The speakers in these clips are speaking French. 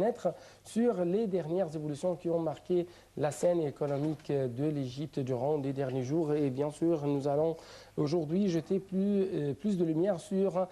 connaître sur les dernières évolutions qui ont marqué la scène économique de l'Égypte durant les derniers jours. Et bien sûr, nous allons aujourd'hui jeter plus de lumière sur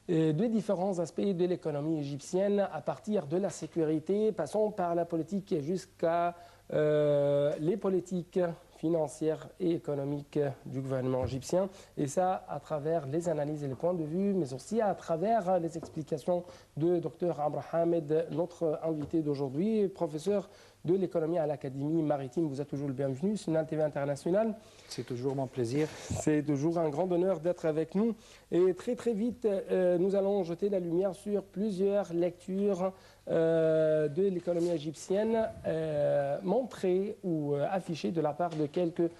deux différents aspects de l'économie égyptienne, à partir de la sécurité, passant par la politique jusqu'à les politiques financières et économiques du gouvernement égyptien. Et ça, à travers les analyses et les points de vue, mais aussi à travers les explications de Dr Amr Hamed, notre invité d'aujourd'hui, professeur de l'économie à l'Académie maritime. Vous êtes toujours le bienvenu sur Sunna TV International. C'est toujours mon plaisir. C'est toujours un grand honneur d'être avec nous. Et très vite, nous allons jeter la lumière sur plusieurs lectures de l'économie égyptienne montrées ou affichées de la part de quelques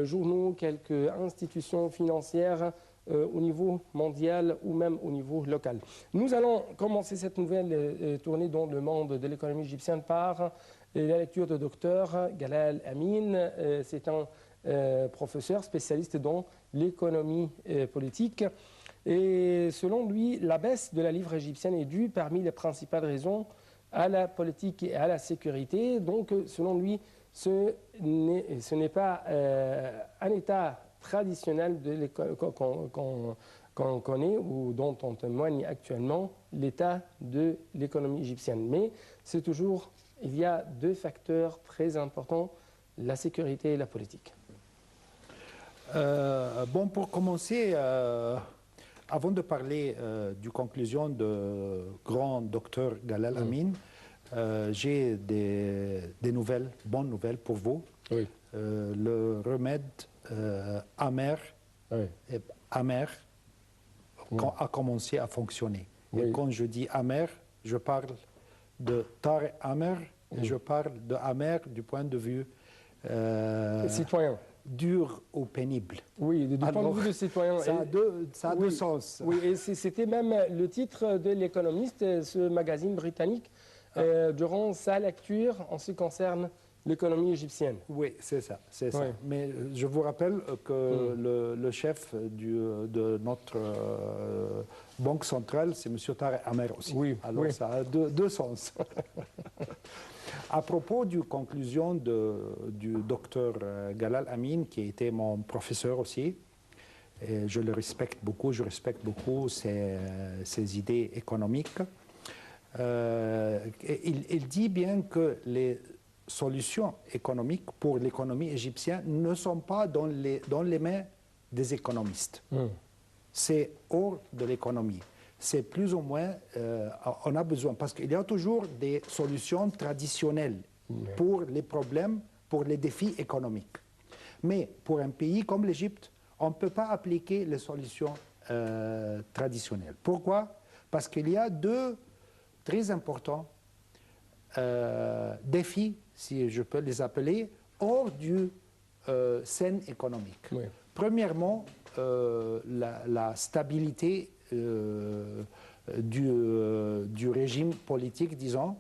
journaux, quelques institutions financières au niveau mondial ou même au niveau local. Nous allons commencer cette nouvelle tournée dans le monde de l'économie égyptienne par la lecture de Dr Galal Amin. C'est un professeur spécialiste dans l'économie politique. Et selon lui, la baisse de la livre égyptienne est due parmi les principales raisons à la politique et à la sécurité. Donc, selon lui, ce n'est pas un état traditionnel qu'on connaît ou dont on témoigne actuellement, l'état de l'économie égyptienne. Mais c'est toujours, il y a deux facteurs très importants, la sécurité et la politique. Bon, pour commencer, avant de parler du conclusion de grand docteur Galal Amin, j'ai des nouvelles, bonnes nouvelles pour vous. Oui. Le remède amer, amer a commencé à fonctionner. Oui. Et quand je dis amer, je parle de tar amer, et je parle de amer du point de vue citoyen. Dur ou pénible. Oui, du point de vue de citoyen. Ça a deux sens. Oui, et c'était même le titre de l'Économiste, ce magazine britannique, durant sa lecture en ce qui concerne l'économie égyptienne. Oui, c'est ça, c'est ça. Oui. Mais je vous rappelle que le chef de notre banque centrale, c'est M. Tarek Amer aussi. Oui, alors oui. ça a deux sens. À propos du conclusion du docteur Galal Amin, qui a été mon professeur aussi, et je le respecte beaucoup, je respecte beaucoup ses idées économiques. Il dit bien que les solutions économiques pour l'économie égyptienne ne sont pas dans les mains des économistes. C'est hors de l'économie. C'est plus ou moins, on a besoin, parce qu'il y a toujours des solutions traditionnelles pour les problèmes, pour les défis économiques. Mais pour un pays comme l'Égypte, on ne peut pas appliquer les solutions traditionnelles. Pourquoi? Parce qu'il y a deux très importants défis, si je peux les appeler, hors du scène économique. Oui. Premièrement, la stabilité du régime politique, disons,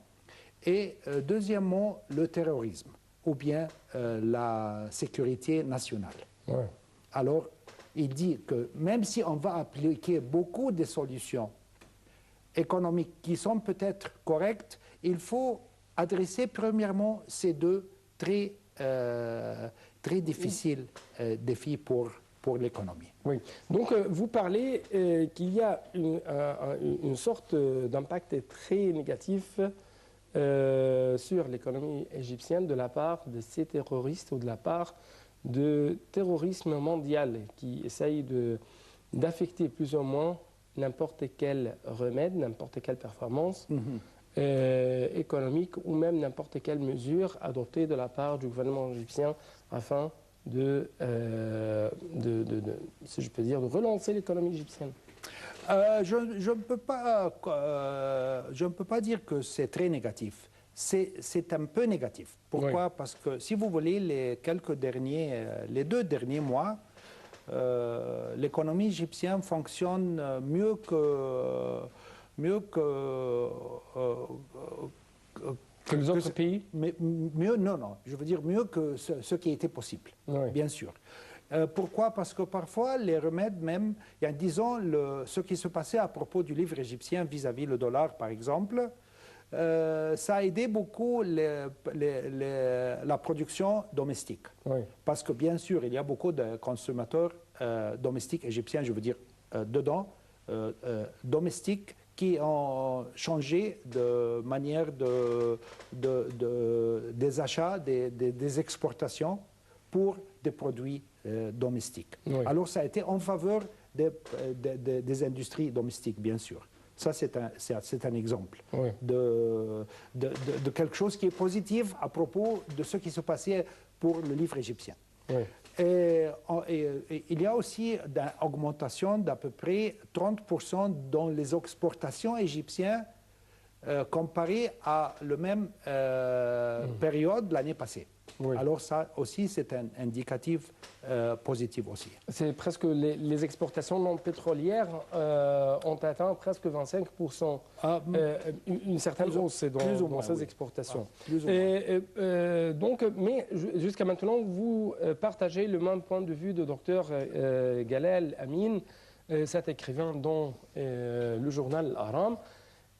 et deuxièmement, le terrorisme, ou bien la sécurité nationale. Ouais. Alors, il dit que même si on va appliquer beaucoup de solutions économiques qui sont peut-être correctes, il faut adresser premièrement ces deux très difficiles défis pour l'économie. Oui. Donc, vous parlez qu'il y a une sorte d'impact très négatif sur l'économie égyptienne de la part de ces terroristes ou de la part de terrorisme mondial qui essaye d'affecter plus ou moins n'importe quel remède, n'importe quelle performance économique ou même n'importe quelle mesure adoptée de la part du gouvernement égyptien afin si je peux dire, de relancer l'économie égyptienne. Je ne peux pas dire que c'est très négatif. C'est un peu négatif. Pourquoi? Oui. Parce que si vous voulez, les deux derniers mois, l'économie égyptienne fonctionne mieux que les autres pays? Mais mieux, non. Je veux dire mieux que ce qui était possible, oui. Bien sûr. Pourquoi? Parce que parfois, les remèdes même, disons, ce qui se passait à propos du livre égyptien vis-à-vis le dollar, par exemple, ça a aidé beaucoup la production domestique. Oui. Parce que bien sûr, il y a beaucoup de consommateurs domestiques égyptiens, je veux dire, domestiques, qui ont changé de manière des achats, des exportations pour des produits domestiques. Oui. Alors ça a été en faveur des industries domestiques, bien sûr. Ça, c'est un exemple Oui. de quelque chose qui est positif à propos de ce qui se passait pour le livre égyptien. Oui. Et il y a aussi une augmentation d'à peu près 30% dans les exportations égyptiennes comparé à la même période l'année passée. Oui. Alors ça aussi, c'est un indicatif positif aussi. C'est presque les exportations non pétrolières ont atteint presque 25%. Une certaine hausse dans ces exportations. Donc, mais jusqu'à maintenant, vous partagez le même point de vue de Dr Galal Amin, cet écrivain dans le journal Aram.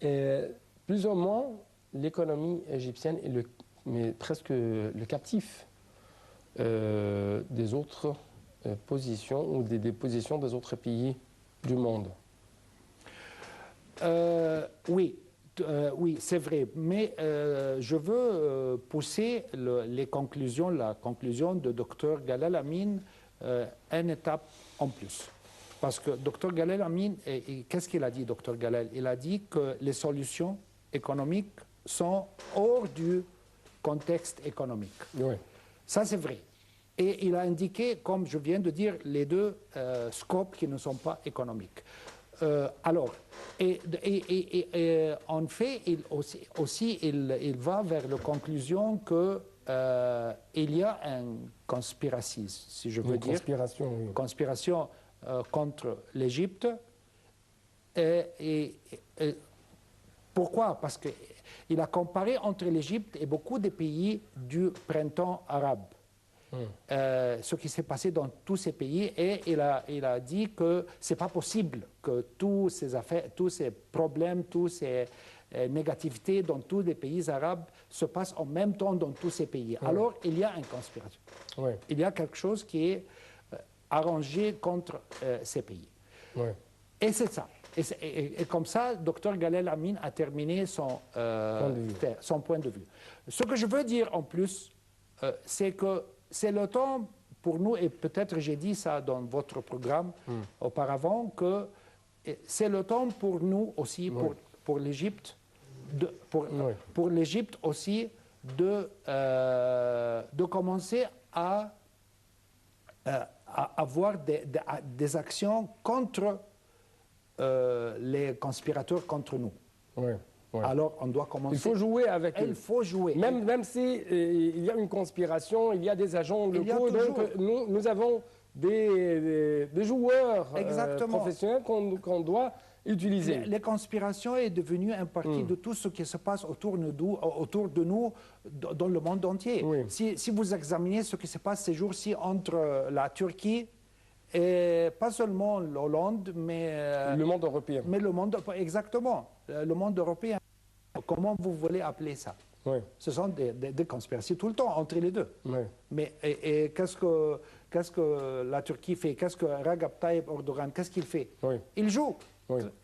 Plus ou moins, l'économie égyptienne est mais presque le captif des autres positions ou des positions des autres pays du monde. Oui, c'est vrai. Mais je veux pousser la conclusion de Dr Galal Amin une étape en plus. Parce que Dr Galal Amin, qu'est-ce qu'il a dit, Dr Galal? Il a dit que les solutions économiques sont hors du contexte économique. Oui. Ça, c'est vrai. Et il a indiqué, comme je viens de dire, les deux scopes qui ne sont pas économiques. Alors, en fait, il va vers la conclusion qu'il y a une conspiration, si je veux dire. Conspiration contre l'Égypte. Pourquoi? Parce qu'il a comparé entre l'Égypte et beaucoup de pays du printemps arabe. Ce qui s'est passé dans tous ces pays, et il a dit que ce n'est pas possible que tous ces affaires, tous ces problèmes, toutes ces négativités dans tous les pays arabes se passent en même temps dans tous ces pays. Alors il y a une conspiration. Il y a quelque chose qui est arrangé contre ces pays. Et c'est ça. Et comme ça, Dr Galal Amin a terminé son point de vue. Ce que je veux dire en plus, c'est que c'est le temps pour nous, et peut-être j'ai dit ça dans votre programme auparavant, que c'est le temps pour nous aussi, pour l'Égypte, pour l'Égypte aussi, de commencer à avoir des actions contre les conspirateurs contre nous. Alors, on doit commencer. Il faut jouer avec eux. Il faut jouer. Même si il y a une conspiration, il y a des agents locaux, donc nous avons des joueurs professionnels qu'on doit utiliser. Les conspirations est devenue une partie de tout ce qui se passe autour de nous dans le monde entier. Si vous examinez ce qui se passe ces jours-ci entre la Turquie et pas seulement l'Hollande, mais le monde européen. Mais le monde, exactement, le monde européen. Comment vous voulez appeler ça? Ce sont des conspirations tout le temps entre les deux. Mais qu'est-ce que la Turquie fait? Qu'est-ce que Recep Tayyip Erdogan, qu'est-ce qu'il fait? Il joue.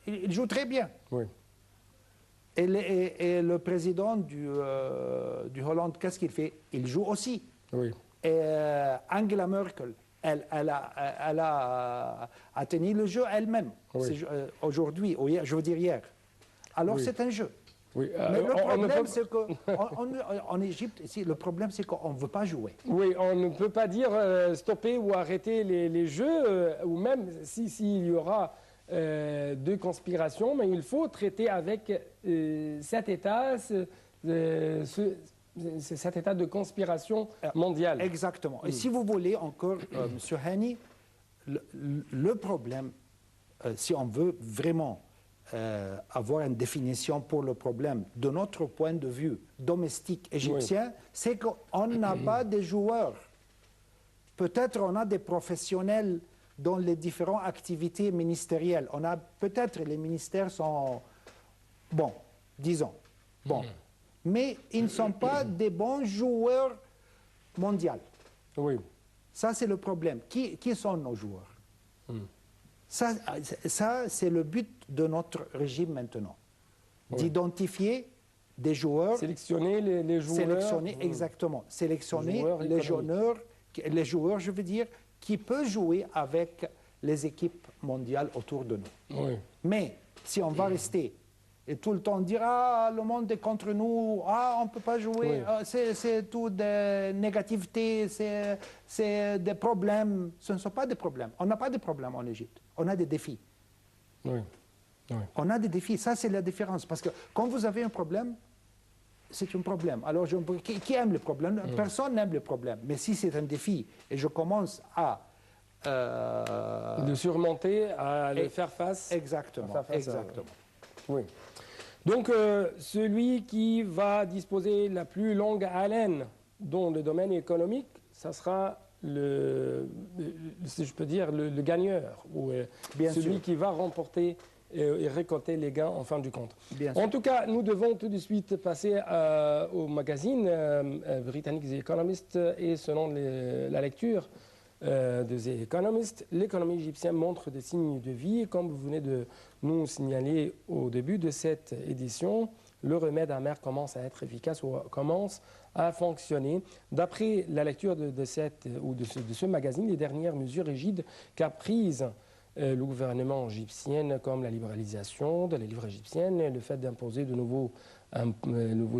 Il joue très bien. Et le président du Hollande, qu'est-ce qu'il fait? Il joue aussi. Et Angela Merkel, elle a tenu le jeu elle-même, aujourd'hui, je veux dire hier. Alors c'est un jeu. Mais le problème, c'est qu'en Égypte, ici, le problème, c'est qu'on ne veut pas jouer. Oui, on ne peut pas dire stopper ou arrêter les jeux, ou même s'il y aura de conspiration, mais il faut traiter avec cet état, cet état de conspiration mondiale. Exactement. Et si vous voulez encore, M. Hani, le problème, si on veut vraiment avoir une définition pour le problème de notre point de vue domestique égyptien, c'est qu'on n'a pas de joueurs. Peut-être on a des professionnels dans les différentes activités ministérielles. Peut-être les ministères sont, bon, disons, Bon. Mais ils ne sont pas des bons joueurs mondiaux. Oui. Ça, c'est le problème. Qui sont nos joueurs? Ça, c'est le but de notre régime maintenant. D'identifier des joueurs. Sélectionner les joueurs. Sélectionner, exactement. Sélectionner les joueurs, je veux dire, qui peuvent jouer avec les équipes mondiales autour de nous. Oui. Mais si on va rester et tout le temps dire « Ah, le monde est contre nous, ah, on ne peut pas jouer, c'est tout des négativités, c'est des problèmes », ce ne sont pas des problèmes. On n'a pas de problèmes en Égypte, on a des défis. Oui. Oui. On a des défis, ça c'est la différence. Parce que quand vous avez un problème, c'est un problème. Alors, qui aime le problème? Personne n'aime le problème. Mais si c'est un défi et je commence à... le surmonter, à le faire face. Exactement. Exactement. Oui. Donc, celui qui va disposer la plus longue haleine dans le domaine économique, ça sera si je peux dire, le gagneur, ou celui qui va remporter et récolter les gains en fin du compte. En tout cas, nous devons tout de suite passer au magazine britannique The Economist, et selon la lecture de The Economist, l'économie égyptienne montre des signes de vie. Comme vous venez de nous signaler au début de cette édition, le remède amer commence à être efficace ou commence à fonctionner. D'après la lecture de ce magazine, les dernières mesures rigides qu'a prises le gouvernement égyptien, comme la libéralisation de la livre égyptienne, le fait d'imposer de nouveaux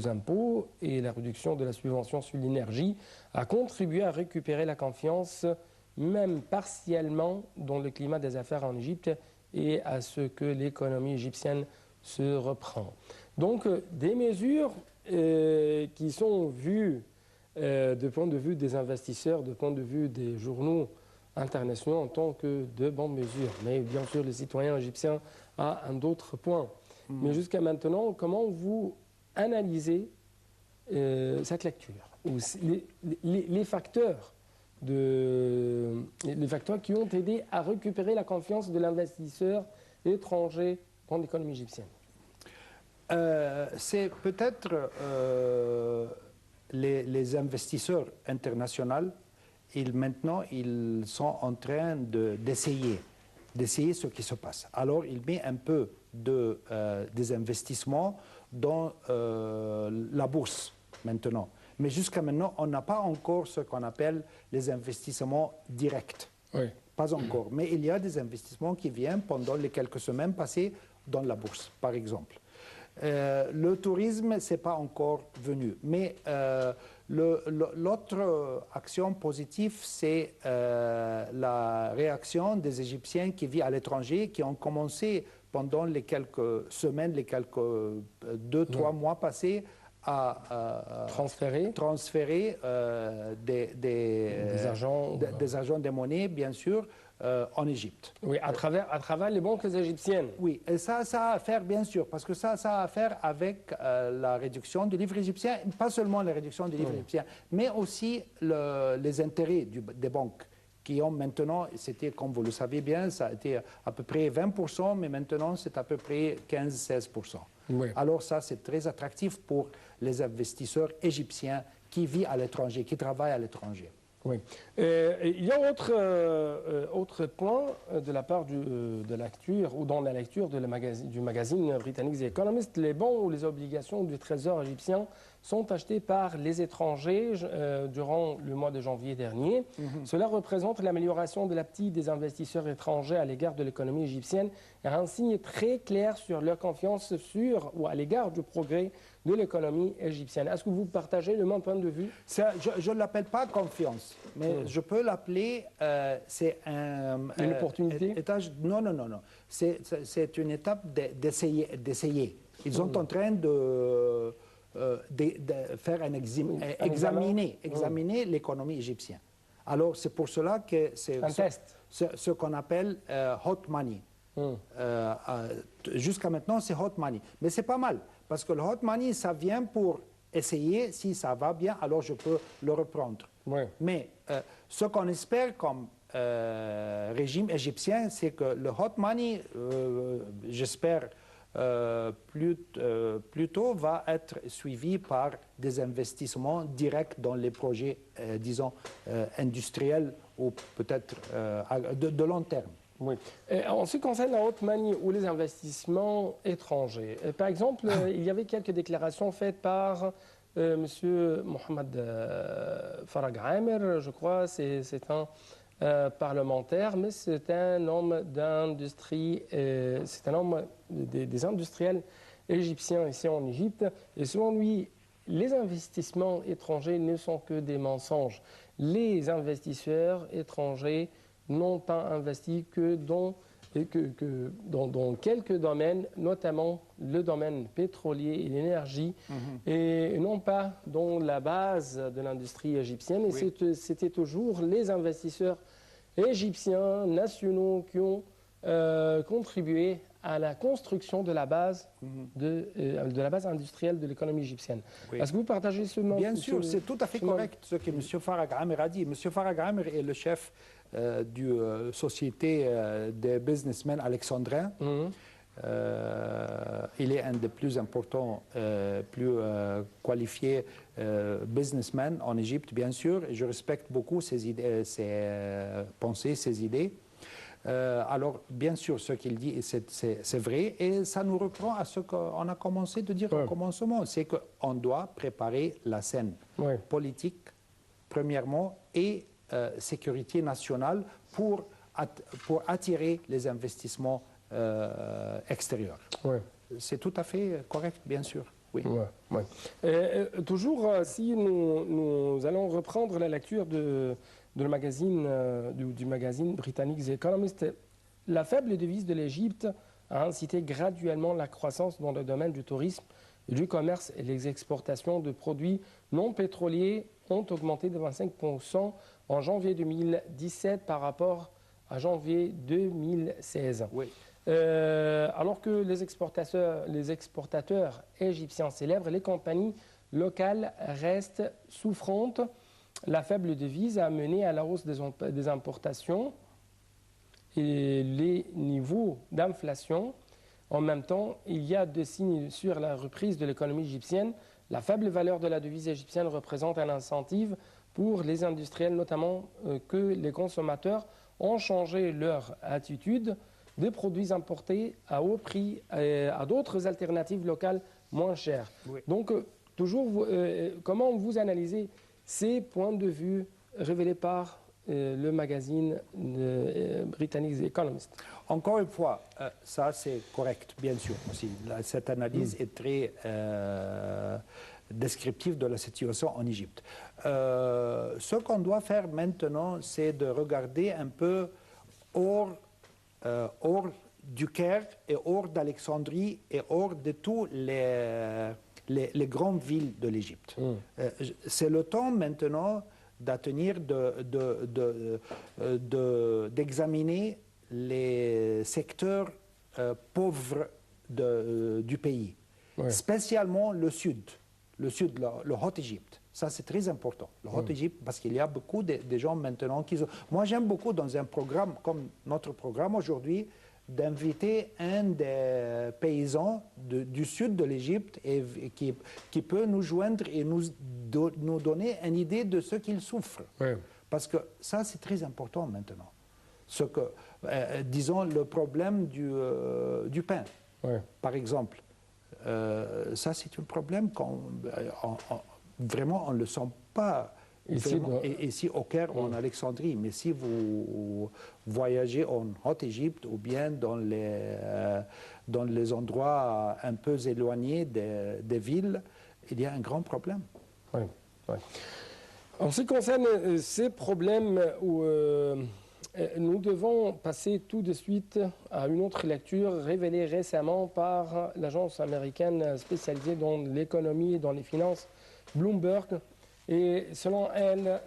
impôts et la réduction de la subvention sur l'énergie, a contribué à récupérer la confiance, même partiellement, dans le climat des affaires en Égypte et à ce que l'économie égyptienne se reprend. Donc, des mesures qui sont vues du point de vue des investisseurs, du point de vue des journaux internationaux en tant que de bonnes mesures. Mais bien sûr, les citoyens égyptiens ont un autre point. Mais jusqu'à maintenant, comment vous analysez cette lecture, ou les facteurs qui ont aidé à récupérer la confiance de l'investisseur étranger dans l'économie égyptienne? C'est peut-être les investisseurs internationaux. Maintenant, ils sont en train d'essayer ce qui se passe. Alors, ils mettent un peu des investissements dans la bourse maintenant. Mais jusqu'à maintenant, on n'a pas encore ce qu'on appelle les investissements directs. Oui. Pas encore. Mais il y a des investissements qui viennent pendant les quelques semaines passées dans la bourse, par exemple. Le tourisme, ce n'est pas encore venu. Mais l'autre action positive, c'est la réaction des Égyptiens qui vivent à l'étranger, qui ont commencé pendant les quelques semaines, les quelques 2-3 mois passés, à transférer des argents, des monnaies, bien sûr, en Égypte. Oui, à travers les banques égyptiennes. Oui, et ça a à faire, bien sûr, parce que ça a à faire avec la réduction du livre égyptien, pas seulement la réduction du livre égyptien, mais aussi les intérêts des banques qui ont maintenant, c'était, comme vous le savez bien, ça a été à peu près 20%, mais maintenant c'est à peu près 15-16%. Oui. Alors ça, c'est très attractif pour les investisseurs égyptiens qui vivent à l'étranger, qui travaillent à l'étranger. Oui. Il y a autre point de la part de la lecture, ou dans la lecture du magazine britannique The Economist, les bons ou les obligations du Trésor égyptien sont achetés par les étrangers durant le mois de janvier dernier. Cela représente l'amélioration de l'appétit des investisseurs étrangers à l'égard de l'économie égyptienne et un signe très clair sur leur confiance ou à l'égard du progrès de l'économie égyptienne. Est-ce que vous partagez le même point de vue? Je ne l'appelle pas confiance, mais je peux l'appeler, c'est une opportunité? Non. C'est une étape d'essayer. Ils sont en train de faire examiner l'économie égyptienne. Alors, c'est pour cela que c'est ce qu'on appelle hot money. Jusqu'à maintenant, c'est hot money. Mais c'est pas mal, parce que le hot money, ça vient pour essayer. Si ça va bien, alors je peux le reprendre. Oui. Mais ce qu'on espère comme régime égyptien, c'est que le hot money, j'espère plutôt va être suivi par des investissements directs dans les projets, disons, industriels ou peut-être de long terme. Oui. Et en ce qui concerne la haute manie ou les investissements étrangers, par exemple, il y avait quelques déclarations faites par M. Mohamed Farag Amer, je crois, c'est un parlementaire, mais c'est un homme d'industrie, c'est un homme des industriels égyptiens ici en Égypte. Et selon lui, les investissements étrangers ne sont que des mensonges. Les investisseurs étrangers n'ont pas investi que dans quelques domaines, notamment le domaine pétrolier et l'énergie, et non pas dans la base de l'industrie égyptienne. Et oui, c'était toujours les investisseurs égyptiens nationaux qui ont contribué à la construction de la base, de la base industrielle de l'économie égyptienne. Oui. Est-ce que vous partagez ce nom? Bien sûr, c'est tout à fait correct ce que M. Farag Amer a dit. M. Farag Amer est le chef du société des businessmen alexandrins. Il est un des plus importants, plus qualifiés businessmen en Égypte, bien sûr, et je respecte beaucoup ses idées, ses pensées, ses idées. Alors, bien sûr, ce qu'il dit, c'est vrai, et ça nous reprend à ce qu'on a commencé de dire au commencement, c'est qu'on doit préparer la scène politique, premièrement, et sécurité nationale pour attirer les investissements extérieurs. C'est tout à fait correct, bien sûr. Oui. Toujours, si nous allons reprendre la lecture du magazine britannique The Economist, la faible devise de l'Égypte a incité graduellement la croissance dans le domaine du tourisme et du commerce, et les exportations de produits non pétroliers ont augmenté de 25% en janvier 2017 par rapport à janvier 2016. Alors que les exportateurs égyptiens célèbrent, les compagnies locales restent souffrantes. La faible devise a mené à la hausse des importations et les niveaux d'inflation. En même temps, il y a deux signes sur la reprise de l'économie égyptienne. La faible valeur de la devise égyptienne représente un incentive pour les industriels, notamment que les consommateurs ont changé leur attitude des produits importés à haut prix à d'autres alternatives locales moins chères. Donc, toujours, comment vous analysez ces points de vue révélés par le magazine britannique The Economist? Encore une fois, ça c'est correct, bien sûr aussi. Cette analyse est très descriptive de la situation en Égypte. Ce qu'on doit faire maintenant, c'est de regarder un peu hors du Caire et hors d'Alexandrie et hors de tous les grandes villes de l'Égypte. C'est le temps maintenant d'examiner les secteurs pauvres du pays, spécialement le sud, le Haute-Égypte. Ça, c'est très important, le Haute-Égypte, parce qu'il y a beaucoup de gens maintenant qui... Moi, j'aime beaucoup dans un programme comme notre programme aujourd'hui, d'inviter un des paysans du sud de l'Égypte qui peut nous joindre et nous donner une idée de ce qu'il souffre. Parce que ça, c'est très important maintenant. Disons, le problème du pain, par exemple. Ça, c'est un problème vraiment, on ne le sent pas ici au Caire ou en Alexandrie. Mais si vous voyagez en Haute-Égypte ou bien dans les endroits un peu éloignés des villes, il y a un grand problème. En ce qui concerne ces problèmes où nous devons passer tout de suite à une autre lecture révélée récemment par l'agence américaine spécialisée dans l'économie et dans les finances, Bloomberg. Et selon elle,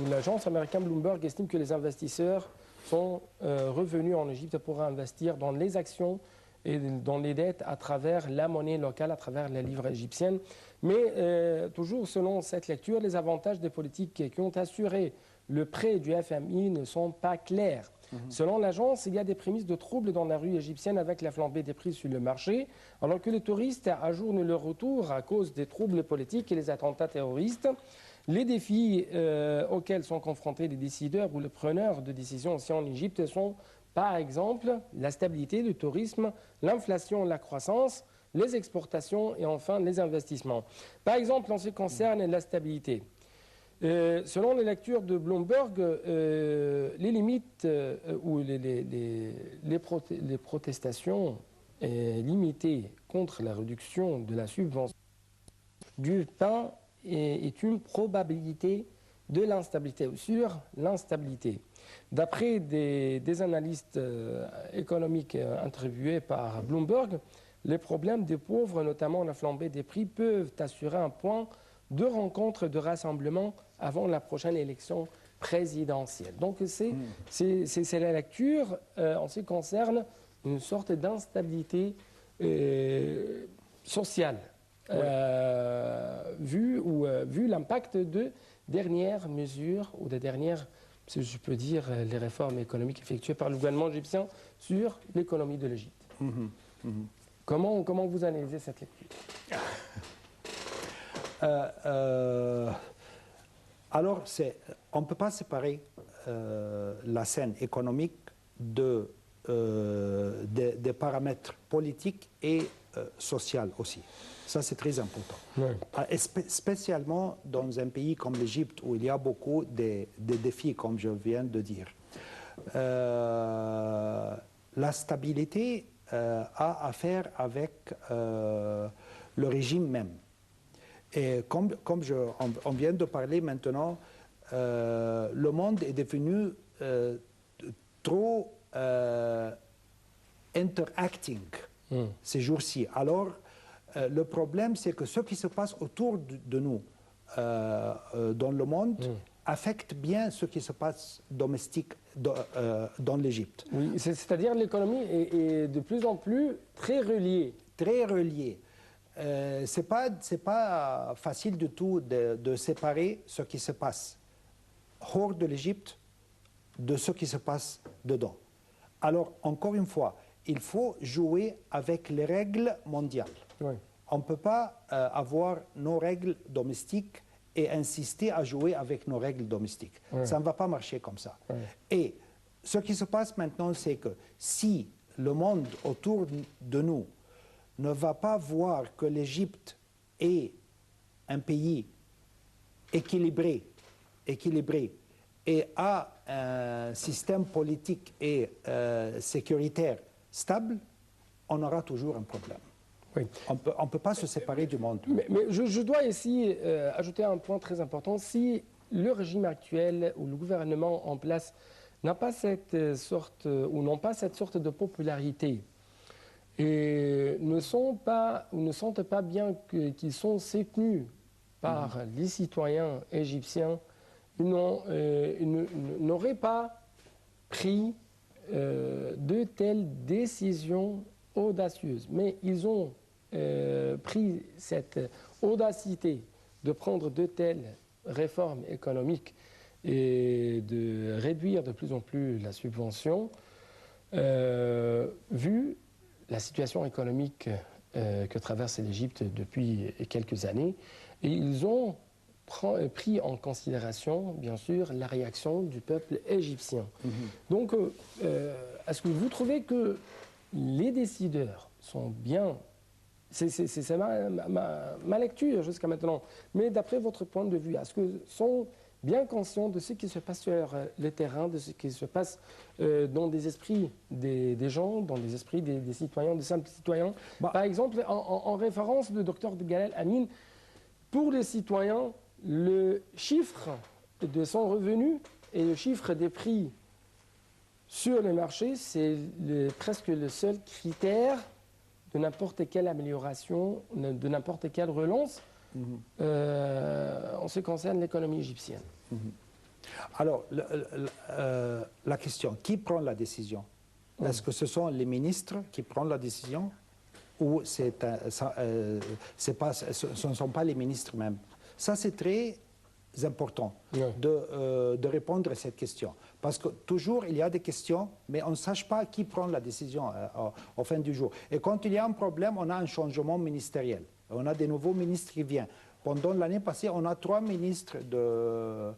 l'agence américaine Bloomberg estime que les investisseurs sont revenus en Égypte pour investir dans les actions et dans les dettes à travers la monnaie locale, à travers la livre égyptienne. Mais toujours selon cette lecture, les avantages des politiques qui ont assuré le prêt du FMI ne sont pas clairs. Selon l'agence, il y a des prémices de troubles dans la rue égyptienne avec la flambée des prix sur le marché, alors que les touristes ajournent leur retour à cause des troubles politiques et les attentats terroristes. Les défis auxquels sont confrontés les décideurs ou les preneurs de décisions aussi en Égypte sont, par exemple, la stabilité, le tourisme, l'inflation, la croissance, les exportations et enfin les investissements. Par exemple, en ce qui concerne la stabilité, selon les lectures de Bloomberg, les limites ou les protestations limitées contre la réduction de la subvention du pain est une probabilité de l'instabilité ou sur l'instabilité. D'après des analystes économiques interviewés par Bloomberg, les problèmes des pauvres, notamment la flambée des prix, peuvent assurer un point de rencontre, de rassemblement avant la prochaine élection présidentielle. Donc c'est la lecture en ce qui concerne une sorte d'instabilité sociale, vu l'impact de dernières mesures ou de dernières, si je peux dire, les réformes économiques effectuées par le gouvernement égyptien sur l'économie de l'Égypte. Comment vous analysez cette lecture? Alors, on ne peut pas séparer la scène économique des paramètres politiques et sociaux aussi. Ça, c'est très important. Ouais. Spécialement dans un pays comme l'Égypte, où il y a beaucoup de défis, comme je viens de dire. La stabilité a à faire avec le régime même. Et comme on vient de parler maintenant, le monde est devenu trop interacting ces jours-ci. Alors, le problème, c'est que ce qui se passe autour de nous dans le monde affecte bien ce qui se passe domestique dans l'Égypte. Oui, c'est-à-dire l'économie est de plus en plus très reliée. Très reliée. C'est pas facile du tout de séparer ce qui se passe hors de l'Égypte de ce qui se passe dedans. Alors, encore une fois, il faut jouer avec les règles mondiales. Oui. On ne peut pas avoir nos règles domestiques et insister à jouer avec nos règles domestiques. Oui. Ça ne va pas marcher comme ça. Oui. Et ce qui se passe maintenant, c'est que si le monde autour de nous ne va pas voir que l'Égypte est un pays équilibré et a un système politique et sécuritaire stable, on aura toujours un problème. Oui. On ne peut pas se séparer du monde. Mais je dois ici ajouter un point très important. Si le régime actuel ou le gouvernement en place n'a pas cette sorte de popularité et ne sentent pas bien qu'ils sont soutenus par les citoyens égyptiens, ils n'auraient pas pris de telles décisions audacieuses. Mais ils ont pris cette audacité de prendre de telles réformes économiques et de réduire de plus en plus la subvention, vu la situation économique que traverse l'Égypte depuis quelques années. Et ils ont pris en considération, bien sûr, la réaction du peuple égyptien. Donc, est-ce que vous trouvez que les décideurs sont bien... C'est ma lecture jusqu'à maintenant. Mais d'après votre point de vue, est-ce qu'ils sont bien conscients de ce qui se passe sur le terrain, de ce qui se passe dans des esprits des gens, dans les esprits des citoyens, des simples citoyens? Par exemple, en référence de Dr Galal Amin, pour les citoyens, le chiffre de son revenu et le chiffre des prix sur le marché, c'est presque le seul critère de n'importe quelle amélioration, de n'importe quelle relance en ce qui concerne l'économie égyptienne. Alors, la question, qui prend la décision? Est-ce que ce sont les ministres qui prennent la décision ou ce ne sont pas les ministres même? Ça, c'est très important de répondre à cette question. Parce que toujours, il y a des questions, mais on ne sache pas qui prend la décision au fin du jour. Et quand il y a un problème, on a un changement ministériel. On a des nouveaux ministres qui viennent. Pendant l'année passée, on a 3 ministres de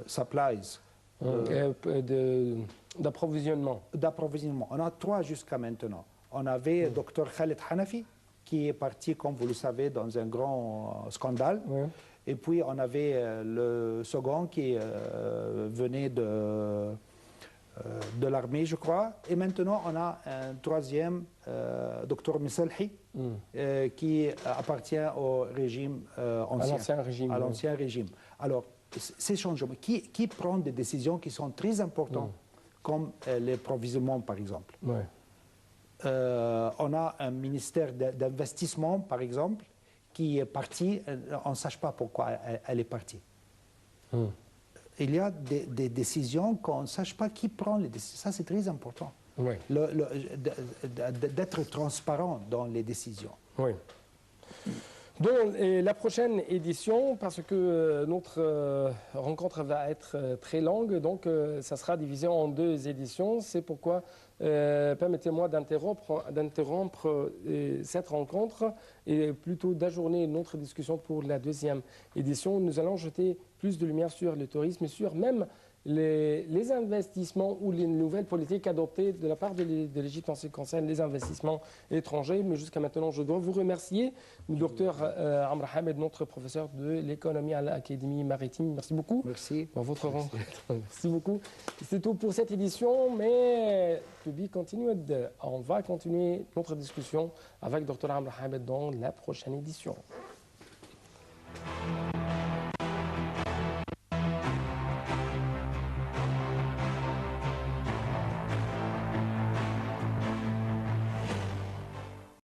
supplies. D'approvisionnement. D'approvisionnement. On a 3 jusqu'à maintenant. On avait Dr Khaled Hanafi, qui est parti, comme vous le savez, dans un grand scandale. Et puis, on avait le second qui venait de l'armée, je crois. Et maintenant, on a un 3e, Dr Misselhi, qui appartient au régime ancien. À l'ancien régime. Alors, ces changements, qui prend des décisions qui sont très importantes, comme les provisionnements, par exemple. On a un ministère d'investissement, par exemple, qui est parti, on ne sache pas pourquoi elle est partie. Il y a des décisions qu'on ne sache pas qui prend les décisions. Ça, c'est très important. D'être transparent dans les décisions. Dans la prochaine édition, parce que notre rencontre va être très longue, donc ça sera divisé en 2 éditions. C'est pourquoi permettez-moi d'interrompre cette rencontre et plutôt d'ajourner notre discussion pour la 2e édition. Nous allons jeter plus de lumière sur le tourisme et sur même les investissements ou les nouvelles politiques adoptées de la part de l'Égypte en ce qui concerne les investissements étrangers. Mais jusqu'à maintenant, je dois vous remercier, le docteur Amr Hamed, notre professeur de l'économie à l'Académie maritime. Merci beaucoup. Merci. Pour votre rencontre. Merci beaucoup. C'est tout pour cette édition, mais to be continued. On va continuer notre discussion avec docteur Amr Hamed dans la prochaine édition.